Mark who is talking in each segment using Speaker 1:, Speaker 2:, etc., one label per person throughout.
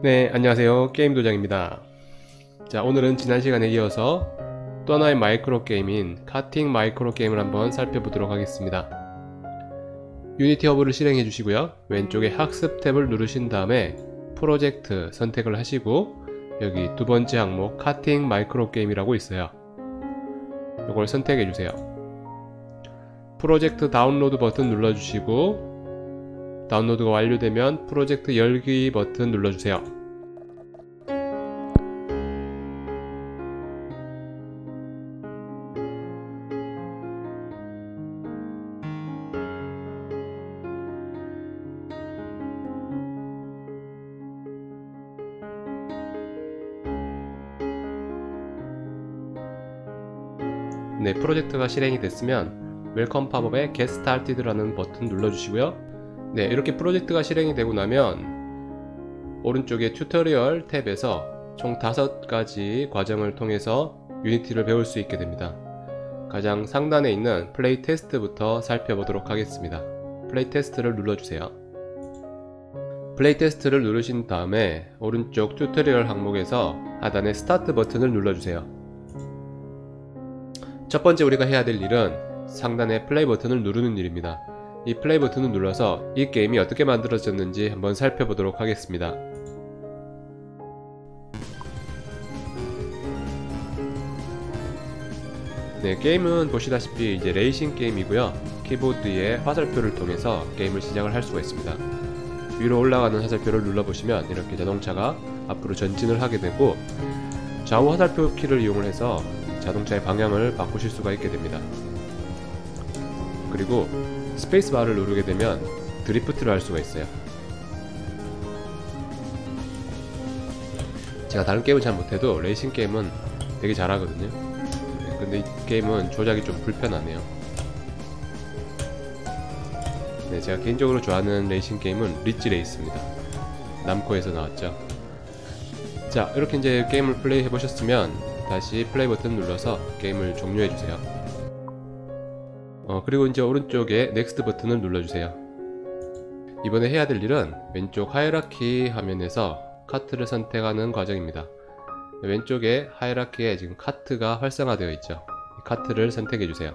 Speaker 1: 네, 안녕하세요. 게임도장입니다. 자, 오늘은 지난 시간에 이어서 또 하나의 마이크로 게임인 카팅 마이크로 게임을 한번 살펴보도록 하겠습니다. 유니티 허브를 실행해 주시고요. 왼쪽에 학습 탭을 누르신 다음에 프로젝트 선택을 하시고 여기 두 번째 항목 카팅 마이크로 게임이라고 있어요. 이걸 선택해 주세요. 프로젝트 다운로드 버튼 눌러주시고 다운로드가 완료되면 프로젝트 열기 버튼 눌러주세요. 네, 프로젝트가 실행이 됐으면 웰컴 팝업에 Get Started 라는 버튼 눌러주시고요. 네, 이렇게 프로젝트가 실행이 되고 나면 오른쪽에 튜토리얼 탭에서 총 5가지 과정을 통해서 유니티를 배울 수 있게 됩니다. 가장 상단에 있는 플레이 테스트부터 살펴보도록 하겠습니다. 플레이 테스트를 눌러주세요. 플레이 테스트를 누르신 다음에 오른쪽 튜토리얼 항목에서 하단에 스타트 버튼을 눌러주세요. 첫 번째 우리가 해야 될 일은 상단의 플레이 버튼을 누르는 일입니다. 이 플레이 버튼을 눌러서 이 게임이 어떻게 만들어졌는지 한번 살펴보도록 하겠습니다. 네, 게임은 보시다시피 이제 레이싱 게임이고요. 키보드의 화살표를 통해서 게임을 시작을 할 수가 있습니다. 위로 올라가는 화살표를 눌러보시면 이렇게 자동차가 앞으로 전진을 하게 되고 좌우 화살표 키를 이용을 해서 자동차의 방향을 바꾸실 수가 있게 됩니다. 그리고 스페이스바를 누르게 되면 드리프트를 할 수가 있어요. 제가 다른 게임은 잘 못해도 레이싱 게임은 되게 잘하거든요. 네, 근데 이 게임은 조작이 좀 불편하네요. 네, 제가 개인적으로 좋아하는 레이싱 게임은 리치 레이스입니다. 남코에서 나왔죠. 자, 이렇게 이제 게임을 플레이 해보셨으면 다시 플레이 버튼 눌러서 게임을 종료해주세요. 그리고 이제 오른쪽에 넥스트 버튼을 눌러주세요. 이번에 해야 될 일은 왼쪽 하이라키 화면에서 카트를 선택하는 과정입니다. 왼쪽에 하이라키에 지금 카트가 활성화되어 있죠. 이 카트를 선택해주세요.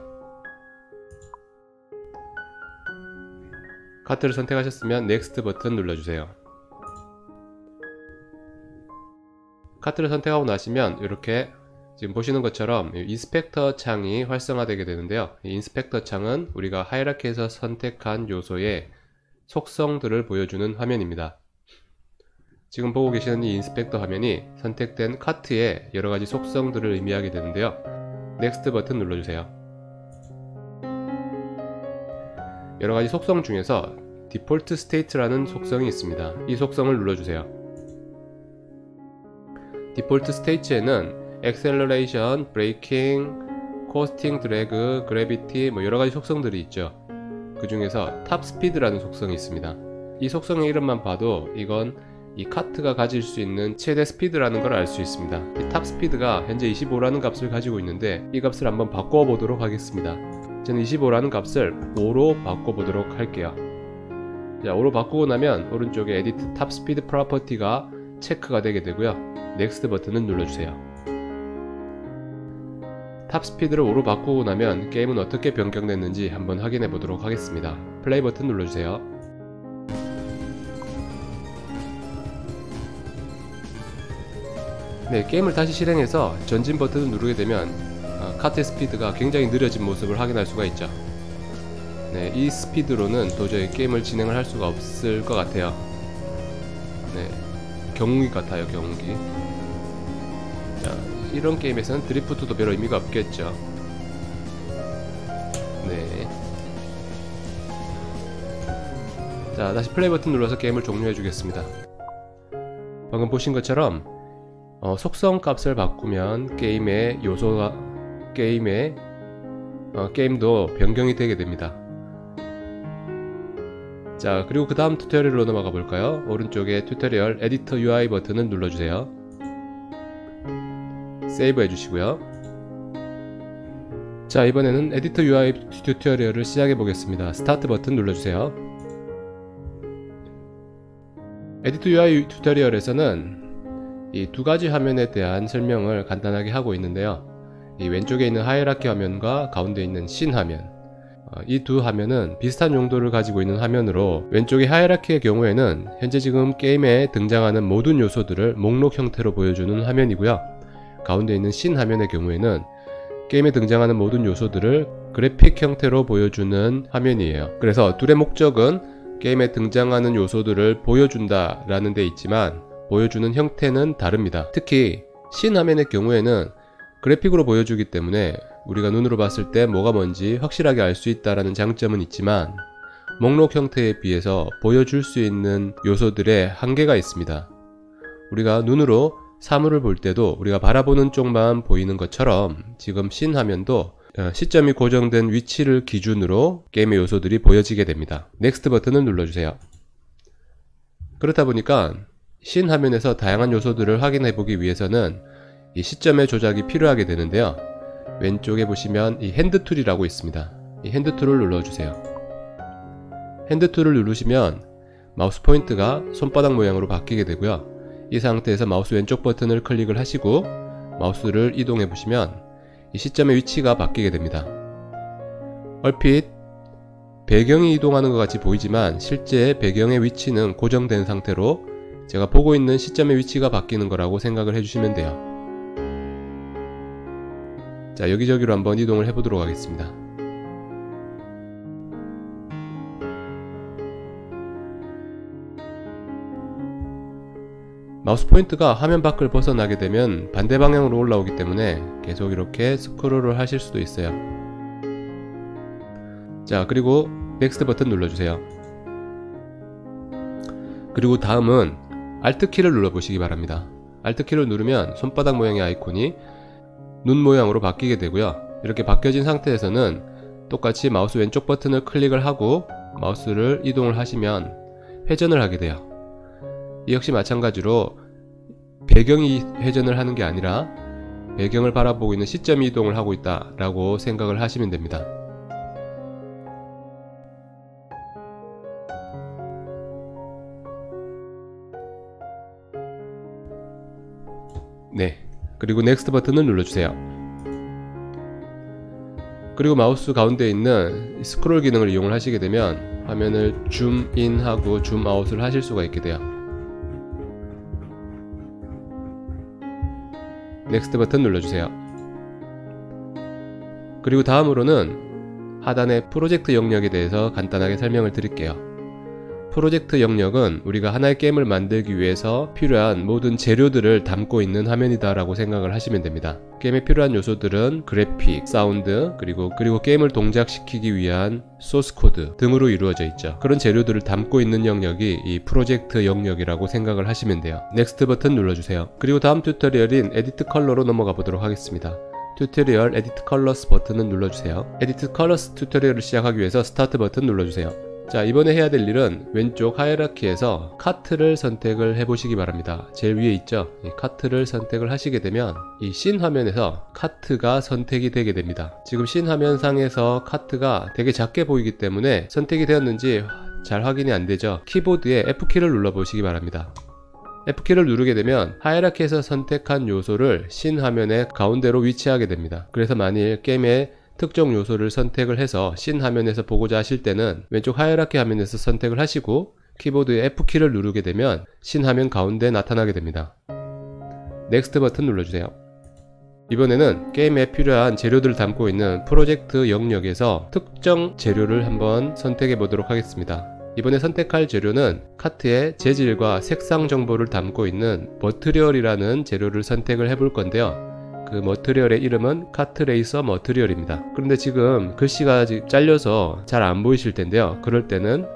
Speaker 1: 카트를 선택하셨으면 넥스트 버튼 눌러주세요. 카트를 선택하고 나시면 이렇게 지금 보시는 것처럼 인스펙터 창이 활성화되게 되는데요. 이 인스펙터 창은 우리가 하이라키에서 선택한 요소의 속성들을 보여주는 화면입니다. 지금 보고 계시는 이 인스펙터 화면이 선택된 카트의 여러가지 속성들을 의미하게 되는데요. 넥스트 버튼 눌러주세요. 여러가지 속성 중에서 디폴트 스테이트라는 속성이 있습니다. 이 속성을 눌러주세요. 디폴트 스테이트에는 액셀러레이션, 브레이킹, 코스팅, 드래그, 그래비티 여러가지 속성들이 있죠. 그 중에서 탑 스피드라는 속성이 있습니다. 이 속성의 이름만 봐도 이건 이 카트가 가질 수 있는 최대 스피드라는 걸 알 수 있습니다. 이 탑 스피드가 현재 25라는 값을 가지고 있는데 이 값을 한번 바꿔 보도록 하겠습니다. 저는 25라는 값을 5로 바꿔 보도록 할게요. 자, 5로 바꾸고 나면 오른쪽에 에디트 탑 스피드 프로퍼티가 체크가 되게 되고요. 넥스트 버튼을 눌러주세요. 탑 스피드를 5로 바꾸고 나면 게임은 어떻게 변경됐는지 한번 확인해 보도록 하겠습니다. 플레이 버튼 눌러주세요. 네, 게임을 다시 실행해서 전진 버튼을 누르게 되면 카트의 스피드가 굉장히 느려진 모습을 확인할 수가 있죠. 네, 이 스피드로는 도저히 게임을 진행을 할 수가 없을 것 같아요. 네, 경운기 같아요, 경운기. 자, 이런 게임에서는 드리프트도 별 의미가 없겠죠. 네. 자, 다시 플레이 버튼 눌러서 게임을 종료해 주겠습니다. 방금 보신 것처럼 속성 값을 바꾸면 게임의 요소가 게임도 변경이 되게 됩니다. 자, 그리고 그 다음 튜토리얼로 넘어가 볼까요? 오른쪽에 튜토리얼 에디터 UI 버튼을 눌러주세요. 세이브 해주시고요. 자, 이번에는 에디터 UI 튜토리얼을 시작해 보겠습니다. 스타트 버튼 눌러주세요. 에디트 UI 튜토리얼에서는 이 두 가지 화면에 대한 설명을 간단하게 하고 있는데요. 이 왼쪽에 있는 하이라키 화면과 가운데 있는 씬 화면, 이 두 화면은 비슷한 용도를 가지고 있는 화면으로, 왼쪽의 하이라키의 경우에는 현재 지금 게임에 등장하는 모든 요소들을 목록 형태로 보여주는 화면이고요. 가운데 있는 씬 화면의 경우에는 게임에 등장하는 모든 요소들을 그래픽 형태로 보여주는 화면이에요. 그래서 둘의 목적은 게임에 등장하는 요소들을 보여준다 라는 데 있지만 보여주는 형태는 다릅니다. 특히 씬 화면의 경우에는 그래픽으로 보여주기 때문에 우리가 눈으로 봤을 때 뭐가 뭔지 확실하게 알 수 있다라는 장점은 있지만, 목록 형태에 비해서 보여줄 수 있는 요소들의 한계가 있습니다. 우리가 눈으로 사물을 볼 때도 우리가 바라보는 쪽만 보이는 것처럼 지금 씬 화면도 시점이 고정된 위치를 기준으로 게임의 요소들이 보여지게 됩니다. 넥스트 버튼을 눌러주세요. 그렇다 보니까 씬 화면에서 다양한 요소들을 확인해 보기 위해서는 이 시점의 조작이 필요하게 되는데요. 왼쪽에 보시면 이 핸드 툴이라고 있습니다. 이 핸드 툴을 눌러주세요. 핸드 툴을 누르시면 마우스 포인트가 손바닥 모양으로 바뀌게 되고요. 이 상태에서 마우스 왼쪽 버튼을 클릭을 하시고 마우스를 이동해 보시면 이 시점의 위치가 바뀌게 됩니다. 얼핏 배경이 이동하는 것 같이 보이지만 실제 배경의 위치는 고정된 상태로 제가 보고 있는 시점의 위치가 바뀌는 거라고 생각을 해주시면 돼요. 자, 여기저기로 한번 이동을 해보도록 하겠습니다. 마우스 포인트가 화면 밖을 벗어나게 되면 반대 방향으로 올라오기 때문에 계속 이렇게 스크롤을 하실 수도 있어요. 자, 그리고 넥스트 버튼 눌러주세요. 그리고 다음은 Alt 키를 눌러 보시기 바랍니다. Alt 키를 누르면 손바닥 모양의 아이콘이 눈 모양으로 바뀌게 되고요. 이렇게 바뀌어진 상태에서는 똑같이 마우스 왼쪽 버튼을 클릭을 하고 마우스를 이동을 하시면 회전을 하게 돼요. 이 역시 마찬가지로 배경이 회전을 하는 게 아니라 배경을 바라보고 있는 시점이 이동을 하고 있다 라고 생각을 하시면 됩니다. 네, 그리고 넥스트 버튼을 눌러주세요. 그리고 마우스 가운데 있는 스크롤 기능을 이용을 하시게 되면 화면을 줌인하고 줌아웃을 하실 수가 있게 돼요. 넥스트 버튼 눌러주세요. 그리고 다음으로는 하단의 프로젝트 영역에 대해서 간단하게 설명을 드릴게요. 프로젝트 영역은 우리가 하나의 게임을 만들기 위해서 필요한 모든 재료들을 담고 있는 화면이다 라고 생각을 하시면 됩니다. 게임에 필요한 요소들은 그래픽, 사운드, 그리고 게임을 동작시키기 위한 소스 코드 등으로 이루어져 있죠. 그런 재료들을 담고 있는 영역이 이 프로젝트 영역이라고 생각을 하시면 돼요. 넥스트 버튼 눌러주세요. 그리고 다음 튜토리얼인 에디트 컬러로 넘어가 보도록 하겠습니다. 튜토리얼 에디트 컬러스 버튼을 눌러주세요. 에디트 컬러스 튜토리얼을 시작하기 위해서 스타트 버튼 눌러주세요. 자, 이번에 해야 될 일은 왼쪽 하이라키에서 카트를 선택을 해 보시기 바랍니다. 제일 위에 있죠? 이 카트를 선택을 하시게 되면 이 씬 화면에서 카트가 선택이 되게 됩니다. 지금 씬 화면상에서 카트가 되게 작게 보이기 때문에 선택이 되었는지 잘 확인이 안 되죠. 키보드에 F키를 눌러 보시기 바랍니다. F키를 누르게 되면 하이라키에서 선택한 요소를 씬 화면의 가운데로 위치하게 됩니다. 그래서 만일 게임에 특정 요소를 선택을 해서 씬 화면에서 보고자 하실 때는 왼쪽 하이라키 화면에서 선택을 하시고 키보드의 F키를 누르게 되면 씬 화면 가운데 나타나게 됩니다. 넥스트 버튼 눌러주세요. 이번에는 게임에 필요한 재료들을 담고 있는 프로젝트 영역에서 특정 재료를 한번 선택해 보도록 하겠습니다. 이번에 선택할 재료는 카트의 재질과 색상 정보를 담고 있는 머티리얼이라는 재료를 선택을 해 볼 건데요. 그 머티리얼의 이름은 카트레이서 머티리얼입니다. 그런데 지금 글씨가 잘려서 잘 안 보이실 텐데요. 그럴 때는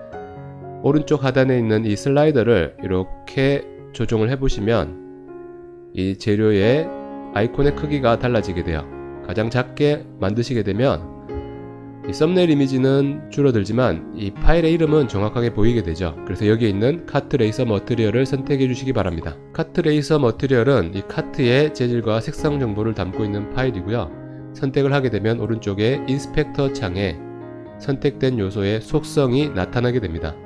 Speaker 1: 오른쪽 하단에 있는 이 슬라이더를 이렇게 조정을 해 보시면 이 재료의 아이콘의 크기가 달라지게 돼요. 가장 작게 만드시게 되면 이 썸네일 이미지는 줄어들지만 이 파일의 이름은 정확하게 보이게 되죠. 그래서 여기에 있는 카트레이서 머티리얼을 선택해 주시기 바랍니다. 카트레이서 머티리얼은 이 카트의 재질과 색상 정보를 담고 있는 파일이고요. 선택을 하게 되면 오른쪽에 인스펙터 창에 선택된 요소의 속성이 나타나게 됩니다.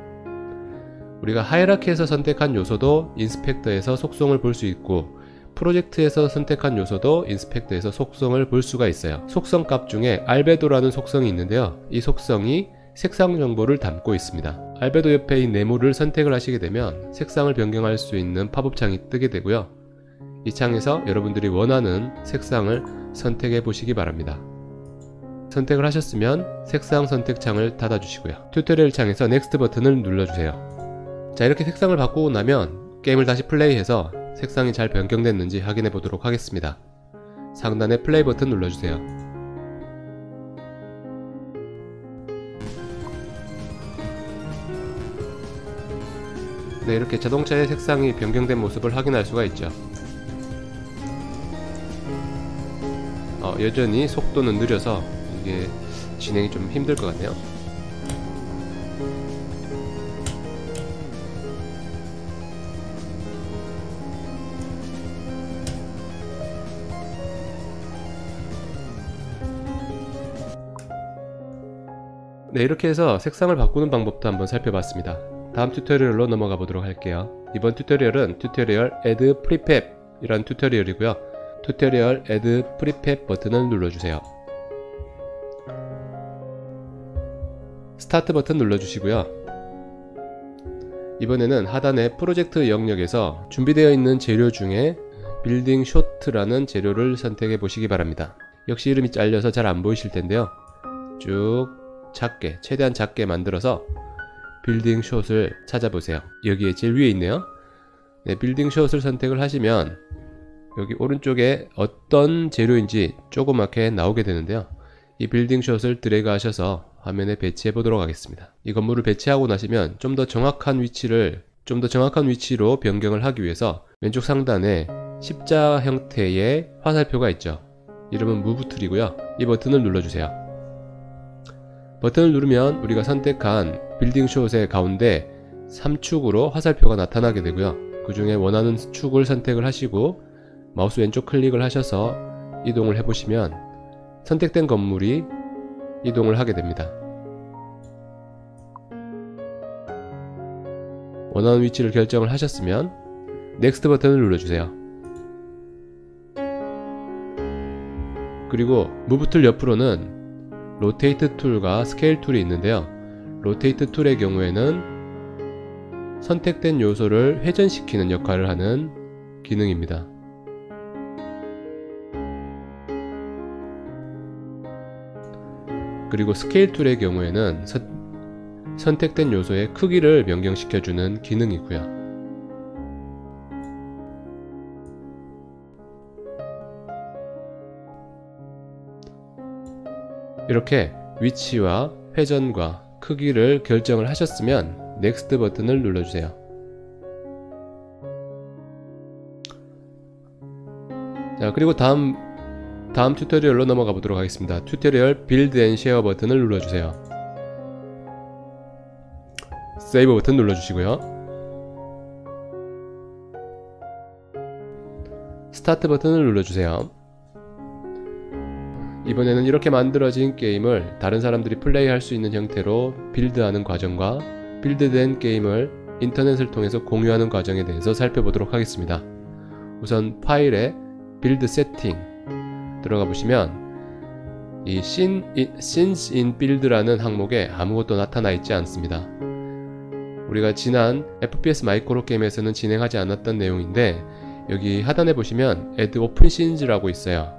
Speaker 1: 우리가 하이라키에서 선택한 요소도 인스펙터에서 속성을 볼 수 있고 프로젝트에서 선택한 요소도 인스펙터에서 속성을 볼 수가 있어요. 속성 값 중에 알베도라는 속성이 있는데요. 이 속성이 색상 정보를 담고 있습니다. 알베도 옆에 이 네모를 선택을 하시게 되면 색상을 변경할 수 있는 팝업 창이 뜨게 되고요. 이 창에서 여러분들이 원하는 색상을 선택해 보시기 바랍니다. 선택을 하셨으면 색상 선택 창을 닫아 주시고요. 튜토리얼 창에서 넥스트 버튼을 눌러주세요. 자, 이렇게 색상을 바꾸고 나면 게임을 다시 플레이해서 색상이 잘 변경됐는지 확인해 보도록 하겠습니다. 상단에 플레이 버튼 눌러주세요. 네, 이렇게 자동차의 색상이 변경된 모습을 확인할 수가 있죠. 여전히 속도는 느려서 이게 진행이 좀 힘들 것 같네요. 네, 이렇게 해서 색상을 바꾸는 방법도 한번 살펴봤습니다. 다음 튜토리얼로 넘어가 보도록 할게요. 이번 튜토리얼은 튜토리얼 Add Prefab 이란 튜토리얼이고요. 튜토리얼 Add Prefab 버튼을 눌러주세요. 스타트 버튼 눌러주시고요. 이번에는 하단의 프로젝트 영역에서 준비되어 있는 재료 중에 빌딩 쇼트라는 재료를 선택해 보시기 바랍니다. 역시 이름이 잘려서 잘 안 보이실 텐데요. 쭉 작게, 최대한 작게 만들어서 빌딩 숏을 찾아보세요. 여기에 제일 위에 있네요. 네, 빌딩 숏을 선택을 하시면 여기 오른쪽에 어떤 재료인지 조그맣게 나오게 되는데요. 이 빌딩 숏을 드래그 하셔서 화면에 배치해 보도록 하겠습니다. 이 건물을 배치하고 나시면 좀 더 정확한 위치로 변경을 하기 위해서 왼쪽 상단에 십자 형태의 화살표가 있죠. 이름은 Move Tool이고요. 이 버튼을 눌러주세요. 버튼을 누르면 우리가 선택한 빌딩 숏의 가운데 3축으로 화살표가 나타나게 되고요. 그 중에 원하는 축을 선택을 하시고 마우스 왼쪽 클릭을 하셔서 이동을 해보시면 선택된 건물이 이동을 하게 됩니다. 원하는 위치를 결정을 하셨으면 넥스트 버튼을 눌러주세요. 그리고 무브 툴 옆으로는 로테이트 툴과 스케일 툴이 있는데요. 로테이트 툴의 경우에는 선택된 요소를 회전시키는 역할을 하는 기능입니다. 그리고 스케일 툴의 경우에는 선택된 요소의 크기를 변경시켜주는 기능이고요. 이렇게 위치와 회전과 크기를 결정을 하셨으면 넥스트 버튼을 눌러주세요. 자, 그리고 다음 튜토리얼로 넘어가 보도록 하겠습니다. 튜토리얼 빌드 앤 쉐어 버튼을 눌러주세요. 세이브 버튼 눌러주시고요. 스타트 버튼을 눌러주세요. 이번에는 이렇게 만들어진 게임을 다른 사람들이 플레이할 수 있는 형태로 빌드하는 과정과 빌드된 게임을 인터넷을 통해서 공유하는 과정에 대해서 살펴보도록 하겠습니다. 우선 파일에 빌드 세팅 들어가 보시면 이 Scenes in Build라는 항목에 아무것도 나타나 있지 않습니다. 우리가 지난 FPS 마이크로 게임에서는 진행하지 않았던 내용인데 여기 하단에 보시면 Add Open Scenes라고 있어요.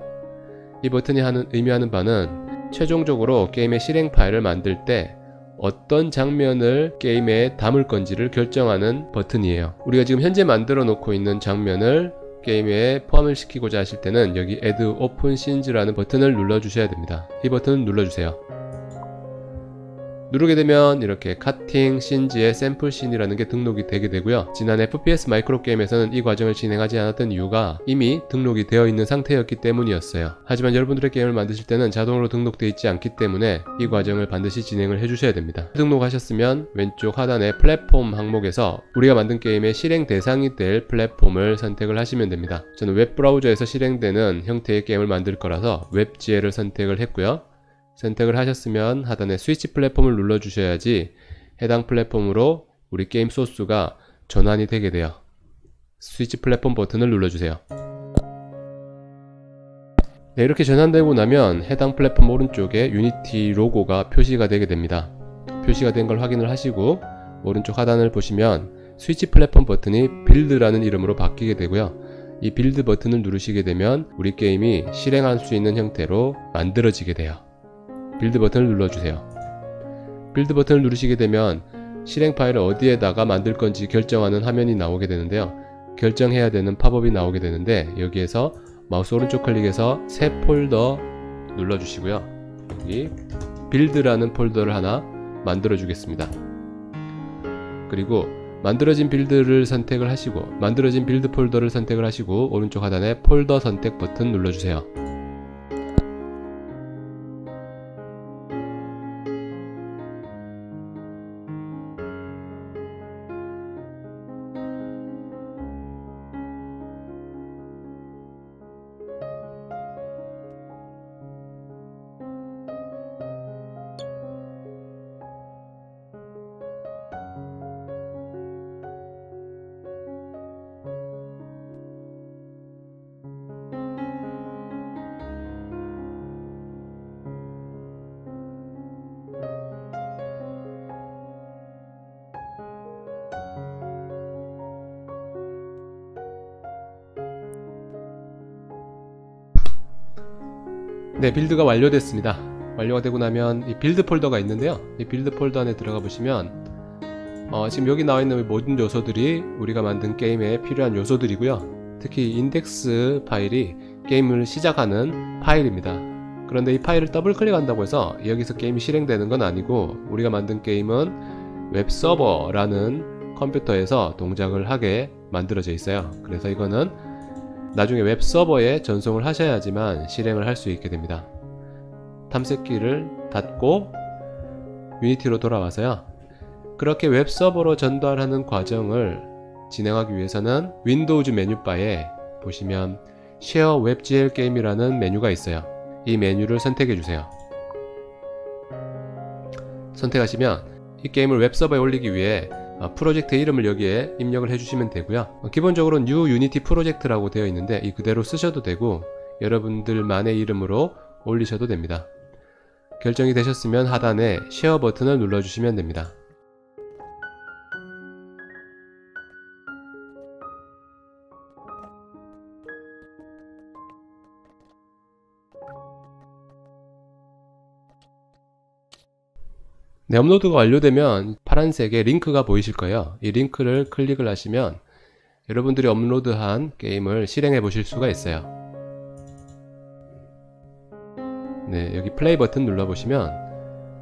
Speaker 1: 이 버튼이 의미하는 바는 최종적으로 게임의 실행 파일을 만들 때 어떤 장면을 게임에 담을 건지를 결정하는 버튼이에요. 우리가 지금 현재 만들어 놓고 있는 장면을 게임에 포함을 시키고자 하실 때는 여기 Add Open Scenes라는 버튼을 눌러 주셔야 됩니다. 이 버튼을 눌러주세요. 누르게 되면 이렇게 카팅 씬즈의 샘플 씬이라는 게 등록이 되게 되고요. 지난 FPS 마이크로 게임에서는 이 과정을 진행하지 않았던 이유가 이미 등록이 되어 있는 상태였기 때문이었어요. 하지만 여러분들의 게임을 만드실 때는 자동으로 등록되어 있지 않기 때문에 이 과정을 반드시 진행을 해주셔야 됩니다. 등록하셨으면 왼쪽 하단의 플랫폼 항목에서 우리가 만든 게임의 실행 대상이 될 플랫폼을 선택을 하시면 됩니다. 저는 웹브라우저에서 실행되는 형태의 게임을 만들 거라서 웹GL을 선택을 했고요. 선택을 하셨으면 하단에 스위치 플랫폼을 눌러 주셔야지 해당 플랫폼으로 우리 게임 소스가 전환이 되게 돼요. 스위치 플랫폼 버튼을 눌러주세요. 네, 이렇게 전환되고 나면 해당 플랫폼 오른쪽에 유니티 로고가 표시가 되게 됩니다. 표시가 된 걸 확인을 하시고 오른쪽 하단을 보시면 스위치 플랫폼 버튼이 빌드라는 이름으로 바뀌게 되고요. 이 빌드 버튼을 누르시게 되면 우리 게임이 실행할 수 있는 형태로 만들어지게 돼요. 빌드 버튼을 눌러주세요. 빌드 버튼을 누르시게 되면 실행 파일을 어디에다가 만들 건지 결정하는 화면이 나오게 되는데요. 결정해야 되는 팝업이 나오게 되는데 여기에서 마우스 오른쪽 클릭해서 새 폴더 눌러주시고요. 여기 빌드라는 폴더를 하나 만들어 주겠습니다. 그리고 만들어진 빌드를 선택을 하시고 만들어진 빌드 폴더를 선택을 하시고 오른쪽 하단에 폴더 선택 버튼 눌러주세요. 네, 빌드가 완료됐습니다. 완료가 되고 나면 이 빌드 폴더가 있는데요. 이 빌드 폴더 안에 들어가 보시면 지금 여기 나와 있는 모든 요소들이 우리가 만든 게임에 필요한 요소들이고요. 특히 인덱스 파일이 게임을 시작하는 파일입니다. 그런데 이 파일을 더블 클릭한다고 해서 여기서 게임이 실행되는 건 아니고 우리가 만든 게임은 웹서버라는 컴퓨터에서 동작을 하게 만들어져 있어요. 그래서 이거는 나중에 웹서버에 전송을 하셔야지만 실행을 할 수 있게 됩니다. 탐색기를 닫고 유니티로 돌아와서요. 그렇게 웹서버로 전달하는 과정을 진행하기 위해서는 윈도우즈 메뉴바에 보시면 쉐어 웹GL 게임이라는 메뉴가 있어요. 이 메뉴를 선택해 주세요. 선택하시면 이 게임을 웹서버에 올리기 위해 프로젝트 이름을 여기에 입력을 해주시면 되고요. 기본적으로 New Unity Project라고 되어 있는데 이 그대로 쓰셔도 되고 여러분들만의 이름으로 올리셔도 됩니다. 결정이 되셨으면 하단에 쉐어 버튼을 눌러주시면 됩니다. 네, 업로드가 완료되면 파란색의 링크가 보이실 거예요. 이 링크를 클릭을 하시면 여러분들이 업로드한 게임을 실행해 보실 수가 있어요. 네, 여기 플레이 버튼 눌러 보시면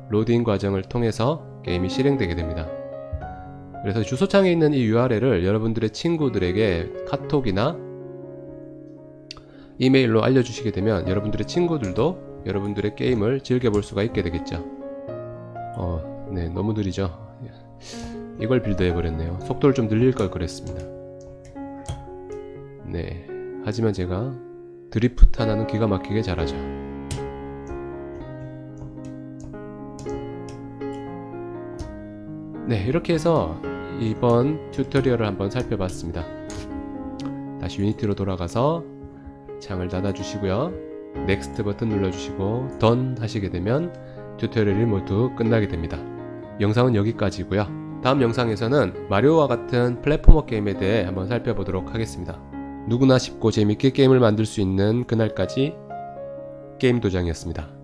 Speaker 1: 로딩 과정을 통해서 게임이 실행되게 됩니다. 그래서 주소창에 있는 이 URL을 여러분들의 친구들에게 카톡이나 이메일로 알려주시게 되면 여러분들의 친구들도 여러분들의 게임을 즐겨볼 수가 있게 되겠죠. 네, 너무 느리죠. 이걸 빌드해 버렸네요. 속도를 좀 늘릴 걸 그랬습니다. 네, 하지만 제가 드리프트 하나는 기가 막히게 잘하죠. 네, 이렇게 해서 이번 튜토리얼을 한번 살펴봤습니다. 다시 유니티로 돌아가서 창을 닫아 주시고요. 넥스트 버튼 눌러주시고 던 하시게 되면 튜토리얼이 모두 끝나게 됩니다. 영상은 여기까지고요. 다음 영상에서는 마리오와 같은 플랫포머 게임에 대해 한번 살펴보도록 하겠습니다. 누구나 쉽고 재밌게 게임을 만들 수 있는 그날까지 게임도장이었습니다.